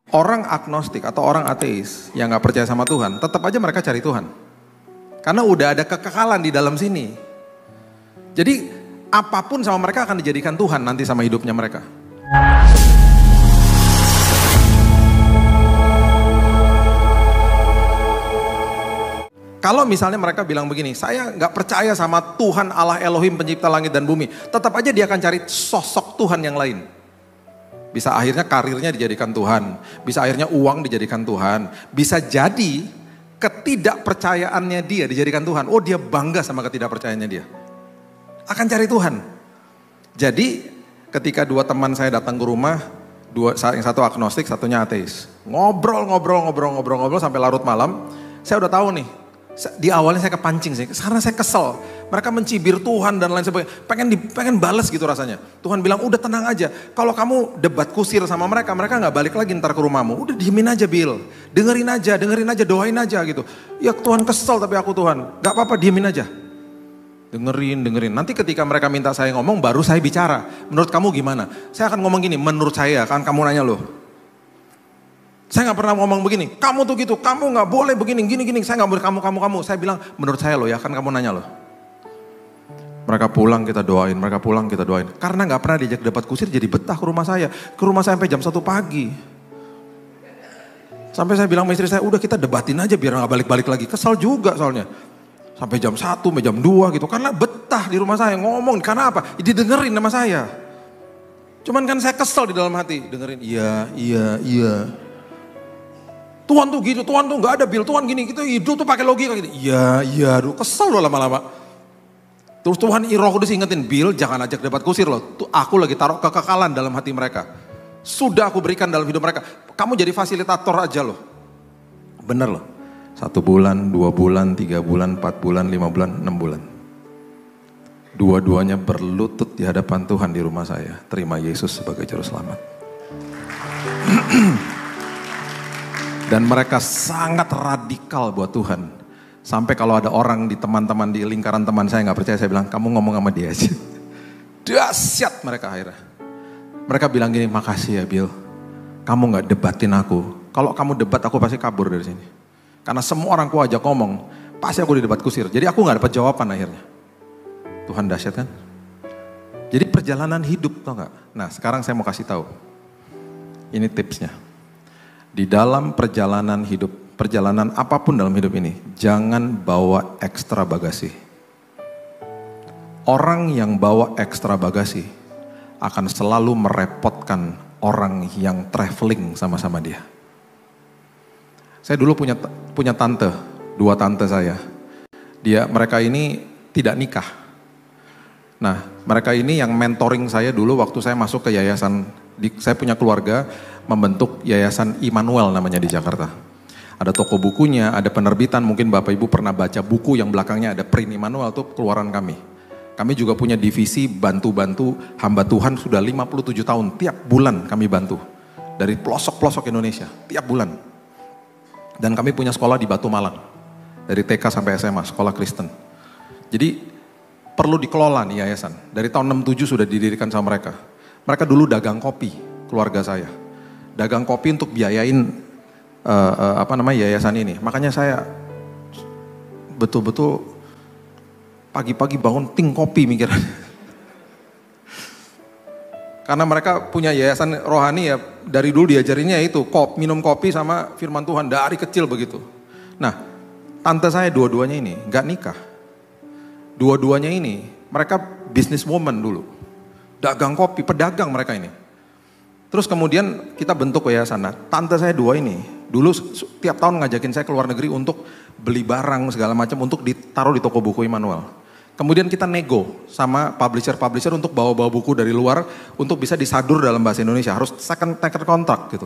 Orang agnostik atau orang ateis yang gak percaya sama Tuhan, tetap aja mereka cari Tuhan. Karena udah ada kekekalan di dalam sini. Jadi apapun sama mereka akan dijadikan Tuhan nanti sama hidupnya mereka. Kalau misalnya mereka bilang begini, saya gak percaya sama Tuhan Allah Elohim pencipta langit dan bumi. Tetap aja dia akan cari sosok Tuhan yang lain. Bisa akhirnya karirnya dijadikan Tuhan. Bisa akhirnya uang dijadikan Tuhan. Bisa jadi ketidakpercayaannya dia dijadikan Tuhan. Oh, dia bangga sama ketidakpercayaannya dia. Akan cari Tuhan. Jadi ketika dua teman saya datang ke rumah, yang satu agnostik, satunya ateis. Ngobrol sampai larut malam. Saya udah tahu nih. Di awalnya saya kepancing sih, karena saya kesel. Mereka mencibir Tuhan dan lain sebagainya. Pengen balas gitu rasanya. Tuhan bilang, udah tenang aja. Kalau kamu debat kusir sama mereka gak balik lagi ntar ke rumahmu. Udah diemin aja Bill. Dengerin aja, doain aja gitu. Ya Tuhan kesel tapi aku Tuhan. Gak apa-apa diemin aja. Dengerin. Nanti ketika mereka minta saya ngomong, baru saya bicara. Menurut kamu gimana? Saya akan ngomong gini, menurut saya kan kamu nanya loh. Saya gak pernah ngomong begini, kamu tuh gitu, kamu gak boleh begini, gini. Saya gak boleh kamu. Saya bilang, menurut saya loh ya, kan kamu nanya loh. Mereka pulang kita doain. Karena gak pernah diajak debat kusir jadi betah ke rumah saya. Ke rumah saya sampai jam 1 pagi. Sampai saya bilang sama istri saya, udah kita debatin aja biar gak balik-balik lagi. Kesel juga soalnya. Sampai jam 1, sampai jam 2 gitu. Karena betah di rumah saya ngomong, karena apa? Didengerin sama saya. Cuman kan saya kesel di dalam hati. Dengerin, iya. Tuhan tuh gitu, Tuhan tuh gak ada Bill, Tuhan gini, gitu hidup tuh pakai logika gitu. Iya, aduh kesel loh lama-lama. Terus Tuhan Roh Kudus ingetin, Bill jangan ajak debat kusir loh. Tuh, aku lagi taruh kekekalan dalam hati mereka. Sudah aku berikan dalam hidup mereka. Kamu jadi fasilitator aja loh. Bener loh. 1 bulan, 2 bulan, 3 bulan, 4 bulan, 5 bulan, 6 bulan. Dua-duanya berlutut di hadapan Tuhan di rumah saya. Terima Yesus sebagai juru selamat. Dan mereka sangat radikal buat Tuhan. Sampai kalau ada orang di teman-teman, di lingkaran teman saya gak percaya, saya bilang, kamu ngomong sama dia aja. Dahsyat mereka akhirnya. Mereka bilang gini, makasih ya Bill, kamu gak debatin aku. Kalau kamu debat aku pasti kabur dari sini. Karena semua orang ku ajak ngomong, pasti aku di debat kusir. Jadi aku gak dapat jawaban akhirnya. Tuhan dahsyat kan? Jadi perjalanan hidup, tau gak? Nah sekarang saya mau kasih tahu. Ini tipsnya. Di dalam perjalanan hidup, perjalanan apapun dalam hidup ini, jangan bawa ekstra bagasi. Orang yang bawa ekstra bagasi akan selalu merepotkan orang yang traveling sama-sama dia. Saya dulu punya tante, 2 tante saya. Mereka ini tidak nikah. Nah, mereka ini yang mentoring saya dulu waktu saya masuk ke yayasan. Saya punya keluarga membentuk Yayasan Immanuel namanya di Jakarta. Ada toko bukunya, ada penerbitan, mungkin Bapak Ibu pernah baca buku yang belakangnya ada print Immanuel, itu keluaran kami. Kami juga punya divisi bantu-bantu hamba Tuhan sudah 57 tahun, tiap bulan kami bantu. Dari pelosok-pelosok Indonesia, tiap bulan. Dan kami punya sekolah di Batu Malang, dari TK sampai SMA, sekolah Kristen. Jadi perlu dikelola nih yayasan, dari tahun 67 sudah didirikan sama mereka. Mereka dulu dagang kopi, keluarga saya. Dagang kopi untuk biayain yayasan ini. Makanya saya betul-betul pagi-pagi bangun ting kopi mikir. Karena mereka punya yayasan rohani ya, dari dulu diajarinnya itu minum kopi sama firman Tuhan dari kecil begitu. Nah, tante saya dua-duanya ini gak nikah. Dua-duanya ini mereka businesswoman dulu. Dagang kopi, pedagang mereka ini. Terus kemudian kita bentuk yayasan. Nah, tante saya 2 ini dulu tiap tahun ngajakin saya ke luar negeri untuk beli barang segala macam untuk ditaruh di toko buku Immanuel. Kemudian kita nego sama publisher untuk bawa-bawa buku dari luar untuk bisa disadur dalam bahasa Indonesia. Harus second taker kontrak gitu.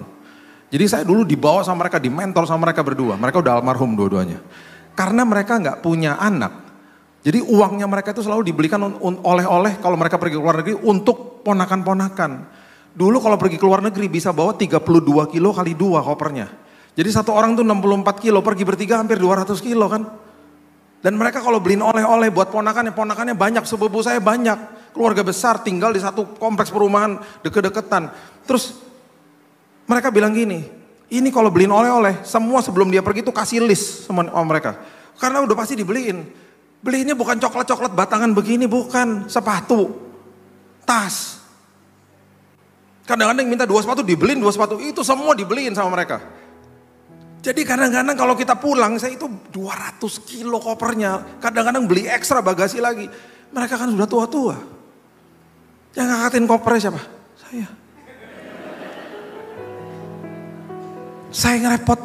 Jadi saya dulu dibawa sama mereka, dimentor sama mereka berdua. Mereka udah almarhum dua-duanya. Karena mereka gak punya anak. Jadi uangnya mereka itu selalu dibelikan oleh-oleh kalau mereka pergi ke luar negeri untuk ponakan-ponakan. Dulu kalau pergi ke luar negeri bisa bawa 32 kilo kali 2 kopernya. Jadi satu orang tuh 64 kilo, pergi bertiga hampir 200 kilo kan. Dan mereka kalau beliin oleh-oleh buat ponakannya banyak, sepupu saya banyak. Keluarga besar tinggal di satu kompleks perumahan deket-deketan. Terus mereka bilang gini, Ini kalau beliin oleh-oleh, semua sebelum dia pergi tuh kasih list sama mereka. Karena udah pasti dibeliin. Beliinnya bukan coklat-coklat batangan begini, bukan. Sepatu, tas. Kadang-kadang minta 2 sepatu, dibeliin 2 sepatu. Itu semua dibeliin sama mereka. Jadi kadang-kadang kalau kita pulang, saya itu 200 kilo kopernya. Kadang-kadang beli ekstra bagasi lagi. Mereka kan sudah tua-tua. Yang ngangkatin kopernya siapa? Saya ngerepot.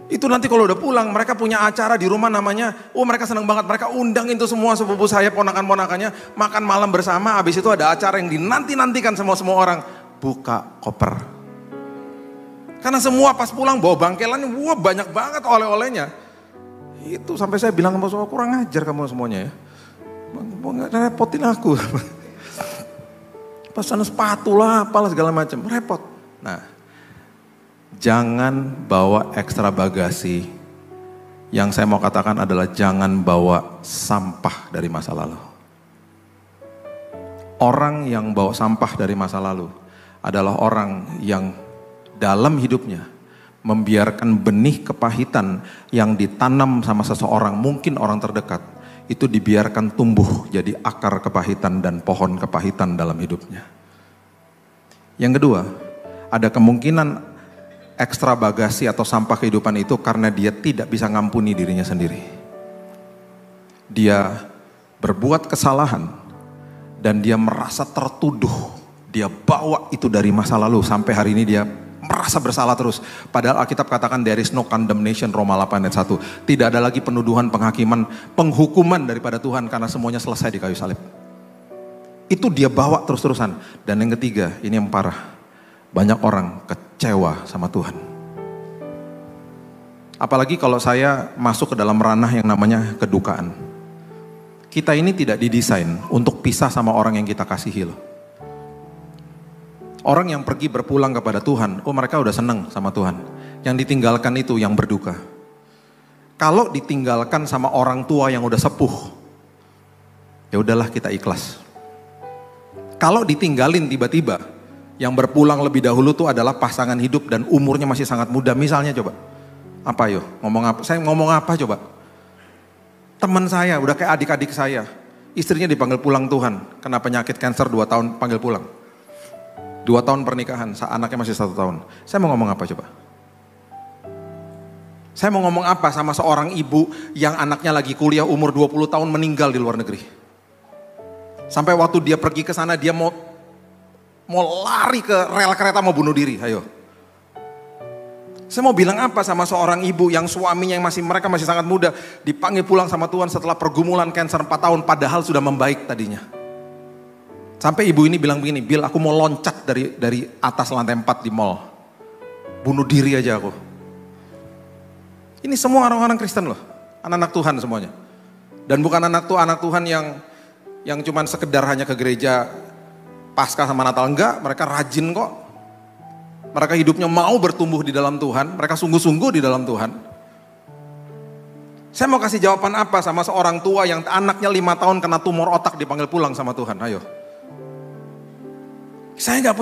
Itu nanti kalau udah pulang, mereka punya acara di rumah namanya, mereka senang banget, mereka undang itu semua sepupu saya, ponakan-ponakannya, makan malam bersama, habis itu ada acara yang dinanti-nantikan semua orang, buka koper. Karena semua pas pulang bawa bangkelan, banyak banget oleh-olehnya. Itu sampai saya bilang sama semua, kurang ajar kamu semuanya ya. Nggak repotin aku. Pesan sepatu lah, apalah segala macam, repot. Nah, jangan bawa ekstra bagasi. Yang saya mau katakan adalah jangan bawa sampah dari masa lalu. Orang yang bawa sampah dari masa lalu adalah orang yang dalam hidupnya membiarkan benih kepahitan yang ditanam sama seseorang, mungkin orang terdekat, itu dibiarkan tumbuh jadi akar kepahitan dan pohon kepahitan dalam hidupnya. Yang kedua, ada kemungkinan ekstra bagasi atau sampah kehidupan itu karena dia tidak bisa ngampuni dirinya sendiri. Dia berbuat kesalahan dan dia merasa tertuduh. Dia bawa itu dari masa lalu sampai hari ini dia merasa bersalah terus. Padahal Alkitab katakan there is no condemnation, Roma 8 ayat 1. Tidak ada lagi penuduhan, penghakiman, penghukuman daripada Tuhan karena semuanya selesai di kayu salib. Itu dia bawa terus-terusan. Dan yang ketiga, ini yang parah. Banyak orang kecewa sama Tuhan. Apalagi kalau saya masuk ke dalam ranah yang namanya kedukaan. Kita ini tidak didesain untuk pisah sama orang yang kita kasihi loh. Orang yang pergi berpulang kepada Tuhan, mereka udah seneng sama Tuhan. Yang ditinggalkan itu yang berduka. Kalau ditinggalkan sama orang tua yang udah sepuh, ya udahlah kita ikhlas. Kalau ditinggalin tiba-tiba, yang berpulang lebih dahulu tuh adalah pasangan hidup dan umurnya masih sangat muda. Misalnya coba, apa yo? Ngomong apa? Saya ngomong apa coba? Teman saya, udah kayak adik-adik saya. Istrinya dipanggil pulang Tuhan, kena penyakit kanker 2 tahun panggil pulang. 2 tahun pernikahan, anaknya masih 1 tahun. Saya mau ngomong apa coba? Saya mau ngomong apa sama seorang ibu yang anaknya lagi kuliah umur 20 tahun meninggal di luar negeri. Sampai waktu dia pergi ke sana dia mau lari ke rel kereta mau bunuh diri, ayo. Saya mau bilang apa sama seorang ibu yang suaminya yang mereka masih sangat muda, dipanggil pulang sama Tuhan setelah pergumulan kanker 4 tahun padahal sudah membaik tadinya. Sampai ibu ini bilang begini, Bill aku mau loncat dari atas lantai 4 di mall. Bunuh diri aja aku. Ini semua orang-orang Kristen loh, anak-anak Tuhan semuanya. Dan bukan anak Tuhan yang cuman sekedar hanya ke gereja Paskah sama Natal, enggak, mereka rajin kok. Mereka hidupnya mau bertumbuh di dalam Tuhan, mereka sungguh-sungguh di dalam Tuhan. Saya mau kasih jawaban apa sama seorang tua yang anaknya 5 tahun kena tumor otak dipanggil pulang sama Tuhan, ayo. Kita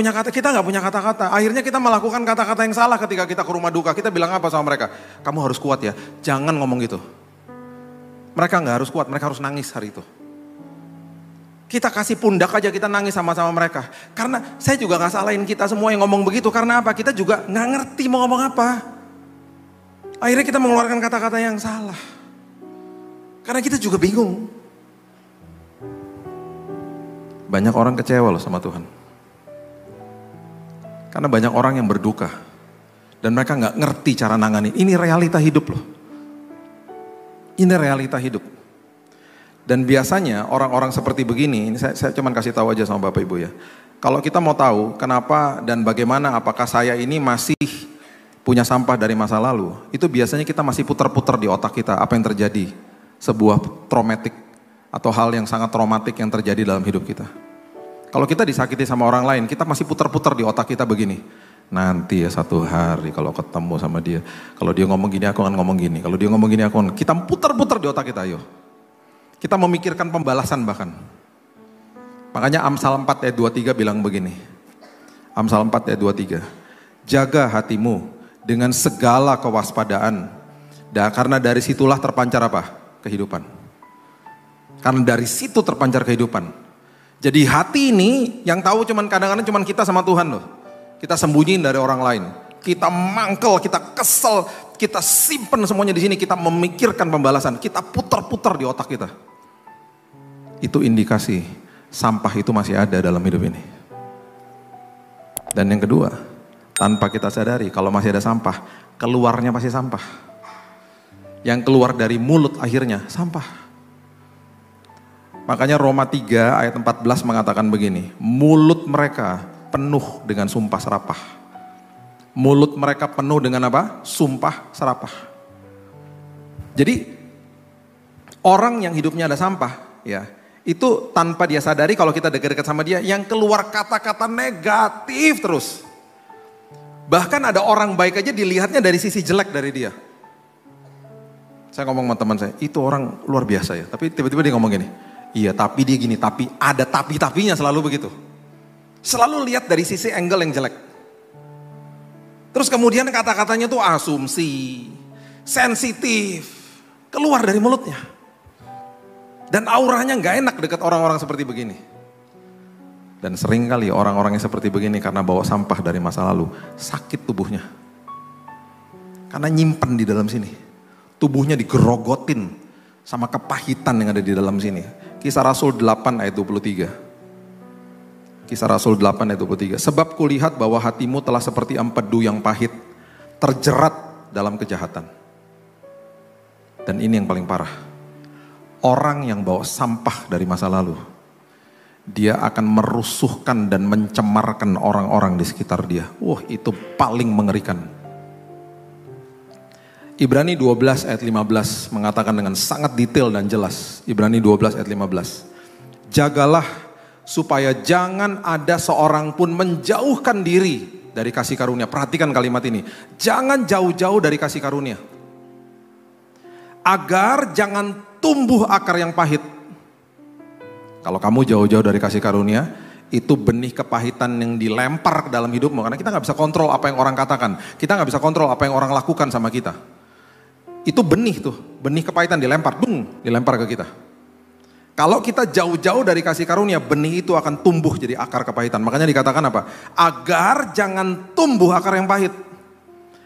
nggak punya kata-kata. Akhirnya kita melakukan kata-kata yang salah ketika kita ke rumah duka. Kita bilang apa sama mereka? Kamu harus kuat ya, jangan ngomong gitu. Mereka nggak harus kuat, mereka harus nangis hari itu. Kita kasih pundak aja, kita nangis sama-sama mereka. Karena saya juga gak salahin kita semua yang ngomong begitu. Karena apa? Kita juga gak ngerti mau ngomong apa. Akhirnya kita mengeluarkan kata-kata yang salah. Karena kita juga bingung. Banyak orang kecewa loh sama Tuhan. Karena banyak orang yang berduka. Dan mereka gak ngerti cara nanganin. Ini realita hidup loh. Ini realita hidup. Dan biasanya orang-orang seperti begini, ini saya cuma kasih tahu aja sama Bapak Ibu ya. Kalau kita mau tahu kenapa dan bagaimana apakah saya ini masih punya sampah dari masa lalu, itu biasanya kita masih putar-putar di otak kita apa yang terjadi. Sebuah traumatik atau hal yang sangat traumatik yang terjadi dalam hidup kita. Kalau kita disakiti sama orang lain, kita masih putar-putar di otak kita begini. Nanti ya satu hari kalau ketemu sama dia, kalau dia ngomong gini aku akan ngomong gini, kalau dia ngomong gini aku akan, kita putar-putar di otak kita, ayo. Kita memikirkan pembalasan bahkan. Makanya Amsal 4 ayat 23 bilang begini. Amsal 4 ayat 23. Jaga hatimu dengan segala kewaspadaan. Dan karena dari situlah terpancar apa? Kehidupan. Karena dari situ terpancar kehidupan. Jadi hati ini yang tahu kadang-kadang cuman kita sama Tuhan loh. Kita sembunyiin dari orang lain. Kita mangkel, kita kesel, kita simpen semuanya di sini, kita memikirkan pembalasan, kita putar-putar di otak kita. Itu indikasi sampah itu masih ada dalam hidup ini. Dan yang kedua, tanpa kita sadari kalau masih ada sampah, keluarnya pasti sampah. Yang keluar dari mulut akhirnya sampah. Makanya Roma 3 ayat 14 mengatakan begini, mulut mereka penuh dengan sumpah serapah. Mulut mereka penuh dengan apa? Sumpah serapah. Jadi orang yang hidupnya ada sampah, ya, itu tanpa dia sadari kalau kita dekat-dekat sama dia, yang keluar kata-kata negatif terus. Bahkan ada orang baik aja dilihatnya dari sisi jelek dari dia. Saya ngomong sama teman saya, itu orang luar biasa ya. Tapi tiba-tiba dia ngomong gini, iya tapi dia gini, tapi ada tapi-tapinya selalu begitu. Selalu lihat dari sisi angle yang jelek. Terus kemudian kata-katanya tuh asumsi, sensitif, keluar dari mulutnya. Dan auranya gak enak dekat orang-orang seperti begini. Dan sering kali orang-orang yang seperti begini karena bawa sampah dari masa lalu, sakit tubuhnya. Karena nyimpen di dalam sini. Tubuhnya digerogotin sama kepahitan yang ada di dalam sini. Kisah Rasul 8 ayat 23. Kisah Rasul 8 ayat 23. Sebab kulihat bahwa hatimu telah seperti empedu yang pahit, terjerat dalam kejahatan. Dan ini yang paling parah. Orang yang bawa sampah dari masa lalu, dia akan merusuhkan dan mencemarkan orang-orang di sekitar dia. Wah, itu paling mengerikan. Ibrani 12 ayat 15 mengatakan dengan sangat detail dan jelas. Ibrani 12 ayat 15. Jagalah supaya jangan ada seorang pun menjauhkan diri dari kasih karunia. Perhatikan kalimat ini. Jangan jauh-jauh dari kasih karunia. Agar jangan tumbuh akar yang pahit. Kalau kamu jauh-jauh dari kasih karunia, itu benih kepahitan yang dilempar ke dalam hidupmu. Karena kita gak bisa kontrol apa yang orang katakan. Kita gak bisa kontrol apa yang orang lakukan sama kita. Itu benih tuh, benih kepahitan dilempar, dilempar ke kita. Kalau kita jauh-jauh dari kasih karunia, benih itu akan tumbuh jadi akar kepahitan. Makanya dikatakan apa? Agar jangan tumbuh akar yang pahit.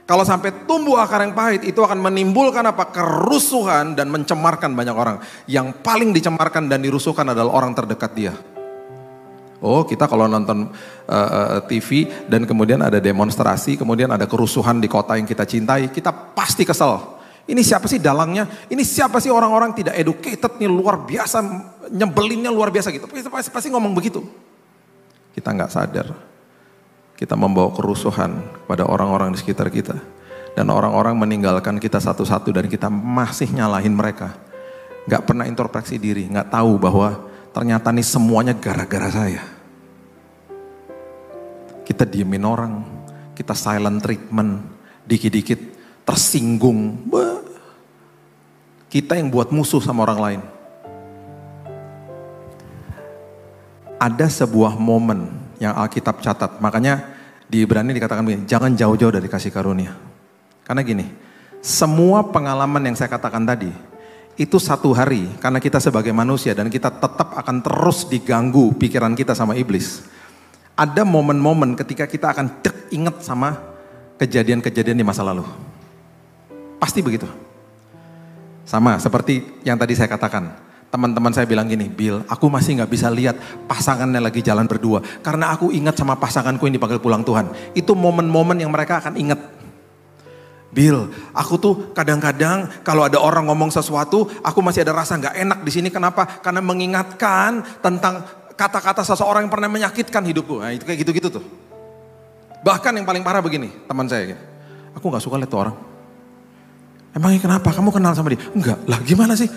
Kalau sampai tumbuh akar yang pahit, itu akan menimbulkan apa? Kerusuhan dan mencemarkan banyak orang. Yang paling dicemarkan dan dirusuhkan adalah orang terdekat dia. Oh, kita kalau nonton TV dan kemudian ada demonstrasi, kemudian ada kerusuhan di kota yang kita cintai, kita pasti kesel. Ini siapa sih dalangnya? Ini siapa sih orang-orang tidak educated nih, luar biasa, nyebelinnya luar biasa gitu. Pasti ngomong begitu. Kita nggak sadar. Kita membawa kerusuhan pada orang-orang di sekitar kita. Dan orang-orang meninggalkan kita satu-satu dan kita masih nyalahin mereka. Nggak pernah introspeksi diri, nggak tahu bahwa ternyata nih semuanya gara-gara saya. Kita diemin orang, kita silent treatment, dikit-dikit tersinggung. Kita yang buat musuh sama orang lain. Ada sebuah momen yang Alkitab catat. Makanya di Ibrani dikatakan begini, jangan jauh-jauh dari kasih karunia. Karena gini, semua pengalaman yang saya katakan tadi, itu satu hari, karena kita sebagai manusia dan kita tetap akan terus diganggu pikiran kita sama iblis. Ada momen-momen ketika kita akan ingat sama kejadian-kejadian di masa lalu. Pasti begitu. Sama seperti yang tadi saya katakan. Teman-teman saya bilang gini, Bill, aku masih gak bisa lihat pasangannya lagi jalan berdua. Karena aku ingat sama pasanganku yang dipanggil pulang Tuhan. Itu momen-momen yang mereka akan ingat. Bill, aku tuh kadang-kadang kalau ada orang ngomong sesuatu, aku masih ada rasa gak enak di sini. Kenapa? Karena mengingatkan tentang kata-kata seseorang yang pernah menyakitkan hidupku. Nah, itu kayak gitu-gitu tuh. Bahkan yang paling parah begini, teman saya. Aku gak suka lihat tuh orang. Emangnya kenapa? Kamu kenal sama dia? Enggak, lah gimana sih?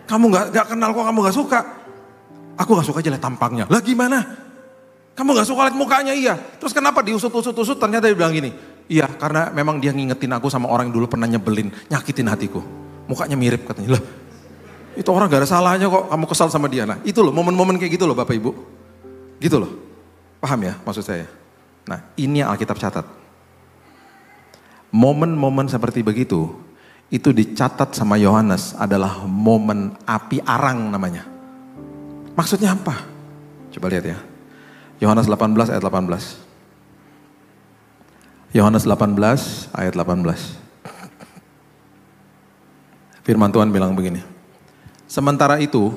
Kamu gak kenal kok, kamu gak suka. Aku gak suka aja lihat tampangnya. Lah gimana? Kamu gak suka lihat mukanya? Iya. Terus kenapa diusut-usut-usut? Ternyata dia bilang gini, iya karena memang dia ngingetin aku sama orang yang dulu pernah nyebelin, nyakitin hatiku. Mukanya mirip katanya. Lah itu orang gak ada salahnya kok kamu kesal sama dia. Nah itu loh, momen-momen kayak gitu loh Bapak Ibu. Gitu loh. Paham ya maksud saya? Nah ini yang Alkitab catat. Momen-momen seperti begitu, itu dicatat sama Yohanes adalah momen api arang namanya. Maksudnya apa? Coba lihat ya. Yohanes 18 ayat 18. Yohanes 18 ayat 18. Firman Tuhan bilang begini. Sementara itu,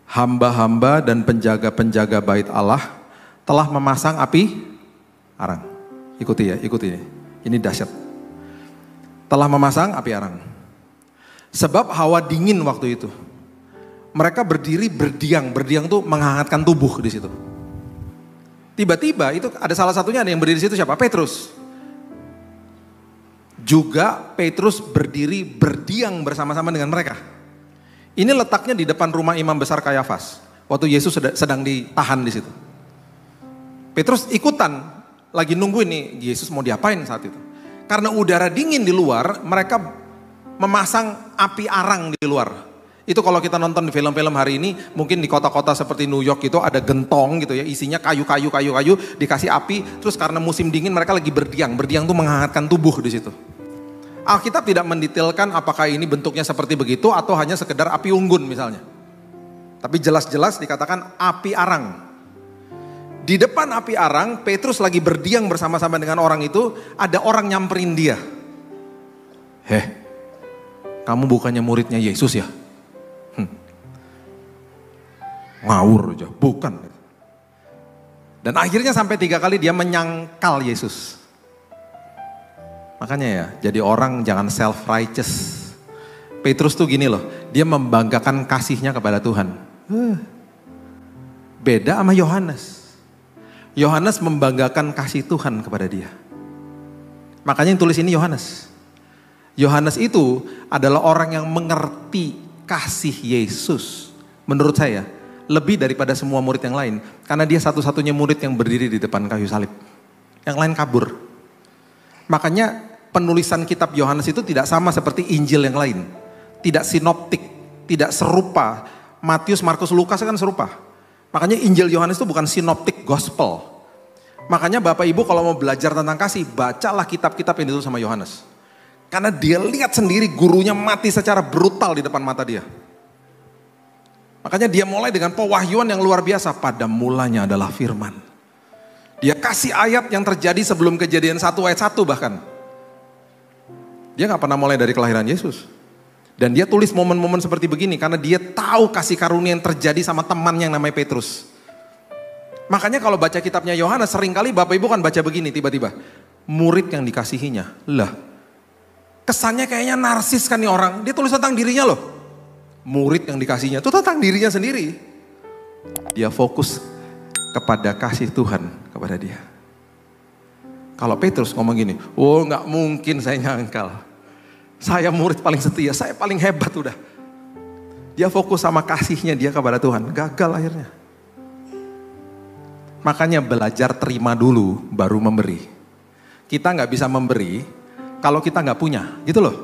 hamba-hamba dan penjaga-penjaga bait Allah telah memasang api arang. Ikuti ya, ikuti. Ini dahsyat. Telah memasang api arang. Sebab hawa dingin waktu itu. Mereka berdiri berdiang. Berdiang tuh menghangatkan tubuh di situ. Tiba-tiba itu ada salah satunya ada yang berdiri di situ siapa? Petrus. Juga Petrus berdiri berdiang bersama-sama dengan mereka. Ini letaknya di depan rumah imam besar Kayafas. Waktu Yesus sedang ditahan di situ. Petrus ikutan lagi nungguin nih Yesus mau diapain saat itu. Karena udara dingin di luar, mereka memasang api arang di luar. Itu kalau kita nonton di film-film hari ini, mungkin di kota-kota seperti New York itu ada gentong gitu ya, isinya kayu-kayu, dikasih api, terus karena musim dingin mereka lagi berdiang. Berdiang tuh menghangatkan tubuh di situ. Alkitab tidak mendetailkan apakah ini bentuknya seperti begitu atau hanya sekedar api unggun misalnya. Tapi jelas-jelas dikatakan api arang. Di depan api arang, Petrus lagi berdiang bersama-sama dengan orang itu, ada orang nyamperin dia. Kamu bukannya muridnya Yesus ya? Ngawur aja, bukan. Dan akhirnya sampai 3 kali dia menyangkal Yesus. Makanya ya, jadi orang jangan self-righteous. Petrus tuh gini loh, dia membanggakan kasihnya kepada Tuhan. Beda sama Yohanes. Yohanes membanggakan kasih Tuhan kepada dia. Makanya yang tulis ini Yohanes. Yohanes itu adalah orang yang mengerti kasih Yesus. Menurut saya, lebih daripada semua murid yang lain. Karena dia satu-satunya murid yang berdiri di depan kayu salib. Yang lain kabur. Makanya penulisan kitab Yohanes itu tidak sama seperti Injil yang lain. Tidak sinoptik, tidak serupa. Matius, Markus, Lukas kan serupa. Makanya Injil Yohanes itu bukan sinoptik gospel. Makanya Bapak Ibu kalau mau belajar tentang kasih, bacalah kitab-kitab yang ditulis sama Yohanes. Karena dia lihat sendiri gurunya mati secara brutal di depan mata dia. Makanya dia mulai dengan pewahyuan yang luar biasa. Pada mulanya adalah firman. Dia kasih ayat yang terjadi sebelum Kejadian 1 ayat 1 bahkan. Dia gak pernah mulai dari kelahiran Yesus. Dan dia tulis momen-momen seperti begini karena dia tahu kasih karunia yang terjadi sama teman yang namanya Petrus. Makanya kalau baca kitabnya Yohanes seringkali Bapak Ibu kan baca begini tiba-tiba. Murid yang dikasihinya. Lah, kesannya kayaknya narsis kan nih orang. Dia tulis tentang dirinya loh. Murid yang dikasihnya itu tentang dirinya sendiri. Dia fokus kepada kasih Tuhan kepada dia. Kalau Petrus ngomong gini, oh gak mungkin saya nyangkal. Saya murid paling setia, saya paling hebat udah. Dia fokus sama kasihnya dia kepada Tuhan, gagal akhirnya. Makanya belajar terima dulu baru memberi. Kita gak bisa memberi kalau kita gak punya, gitu loh.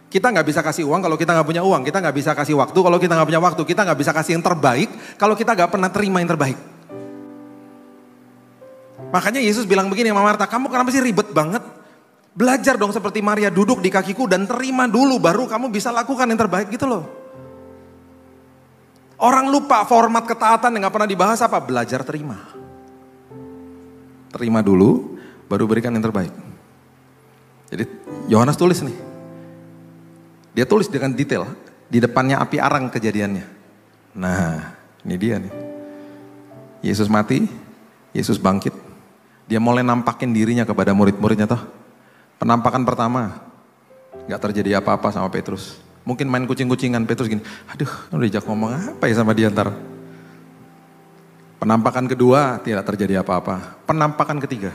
Kita gak bisa kasih uang kalau kita gak punya uang. Kita gak bisa kasih waktu kalau kita gak punya waktu. Kita gak bisa kasih yang terbaik kalau kita gak pernah terima yang terbaik. Makanya Yesus bilang begini sama Marta, kamu kenapa sih ribet banget? Belajar dong seperti Maria, duduk di kakiku dan terima dulu baru kamu bisa lakukan yang terbaik gitu loh. Orang lupa format ketaatan yang gak pernah dibahas apa? Belajar terima. Terima dulu baru berikan yang terbaik. Jadi Yohanes tulis nih. Dia tulis dengan detail, di depannya api arang kejadiannya. Nah, ini dia nih. Yesus mati, Yesus bangkit. Dia mulai nampakin dirinya kepada murid-muridnya toh. Penampakan pertama, gak terjadi apa-apa sama Petrus. Mungkin main kucing-kucingan, Petrus gini, aduh udah dijak ngomong apa ya sama dia ntar. Penampakan kedua, tidak terjadi apa-apa. Penampakan ketiga.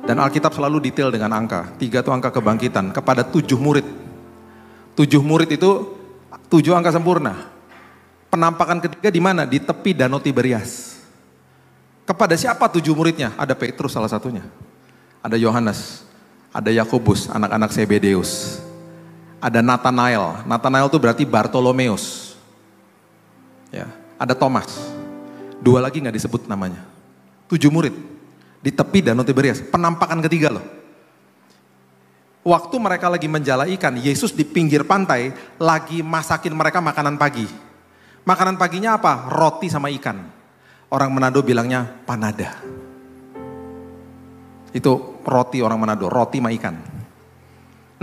Dan Alkitab selalu detail dengan angka. 3 itu angka kebangkitan, kepada 7 murid. 7 murid itu 7 angka sempurna. Penampakan ketiga di mana? Di tepi Danau Tiberias. Kepada siapa 7 muridnya? Ada Petrus salah satunya. Ada Yohanes, ada Yakobus, anak-anak Zebedeus. Ada Nathanael. Nathanael itu berarti Bartolomeus. Ya, ada Thomas. 2 lagi nggak disebut namanya. 7 murid di tepi Danau Tiberias. Penampakan ketiga loh. Waktu mereka lagi menjala ikan, Yesus di pinggir pantai lagi masakin mereka makanan pagi. Makanan paginya apa? Roti sama ikan. Orang Manado bilangnya panada. Itu roti orang Manado, roti sama ikan.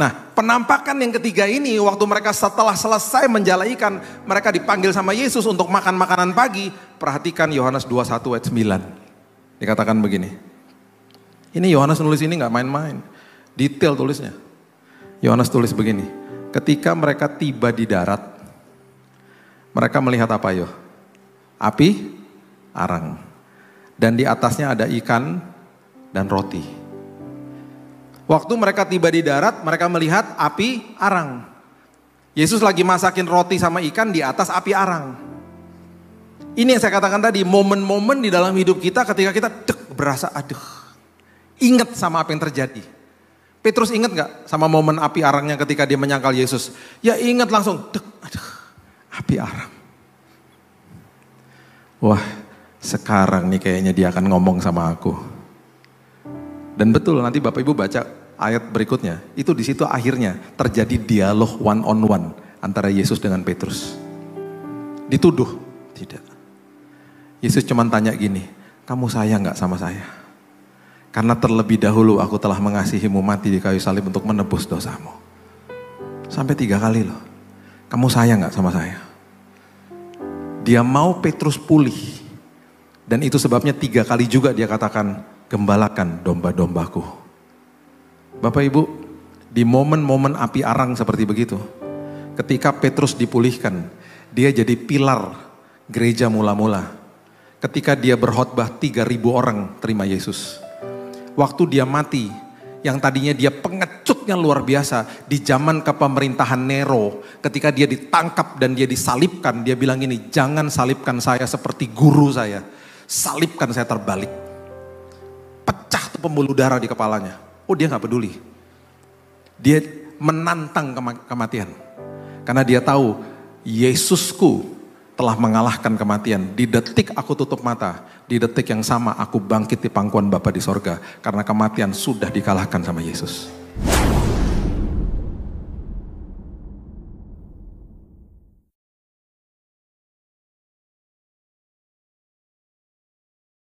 Nah, penampakan yang ketiga ini, waktu mereka setelah selesai menjala ikan, mereka dipanggil sama Yesus untuk makan makanan pagi. Perhatikan Yohanes 21 ayat 9. Dikatakan begini. Ini Yohanes nulis ini gak main-main. Detail tulisnya. Yohanes tulis begini. Ketika mereka tiba di darat, mereka melihat apa yo? Api arang. Dan di atasnya ada ikan dan roti. Waktu mereka tiba di darat, mereka melihat api arang. Yesus lagi masakin roti sama ikan di atas api arang. Ini yang saya katakan tadi, momen-momen di dalam hidup kita ketika kita berasa aduh. Ingat sama apa yang terjadi. Petrus ingat gak sama momen api arangnya ketika dia menyangkal Yesus? Ya ingat langsung, aduh, api arang. Wah, sekarang nih kayaknya dia akan ngomong sama aku. Dan betul, nanti Bapak Ibu baca ayat berikutnya, itu di situ akhirnya terjadi dialog one on one antara Yesus dengan Petrus. Dituduh? Tidak. Yesus cuma tanya gini, kamu sayang gak sama saya? Karena terlebih dahulu aku telah mengasihimu mati di kayu salib untuk menebus dosamu. Sampai 3 kali loh. Kamu sayang gak sama saya? Dia mau Petrus pulih. Dan itu sebabnya 3 kali juga dia katakan, gembalakan domba-dombaku. Bapak Ibu, di momen-momen api arang seperti begitu, ketika Petrus dipulihkan, dia jadi pilar gereja mula-mula. Ketika dia berkhotbah 3.000 orang terima Yesus. Waktu dia mati, yang tadinya dia pengecutnya luar biasa, di zaman kepemerintahan Nero, ketika dia ditangkap dan dia disalibkan, dia bilang gini, jangan salibkan saya seperti guru saya, salibkan saya terbalik. Pecah tuh pembuluh darah di kepalanya. Oh dia gak peduli. Dia menantang kematian. Karena dia tahu Yesusku telah mengalahkan kematian. Di detik aku tutup mata, di detik yang sama aku bangkit di pangkuan Bapa di sorga. Karena kematian sudah dikalahkan sama Yesus.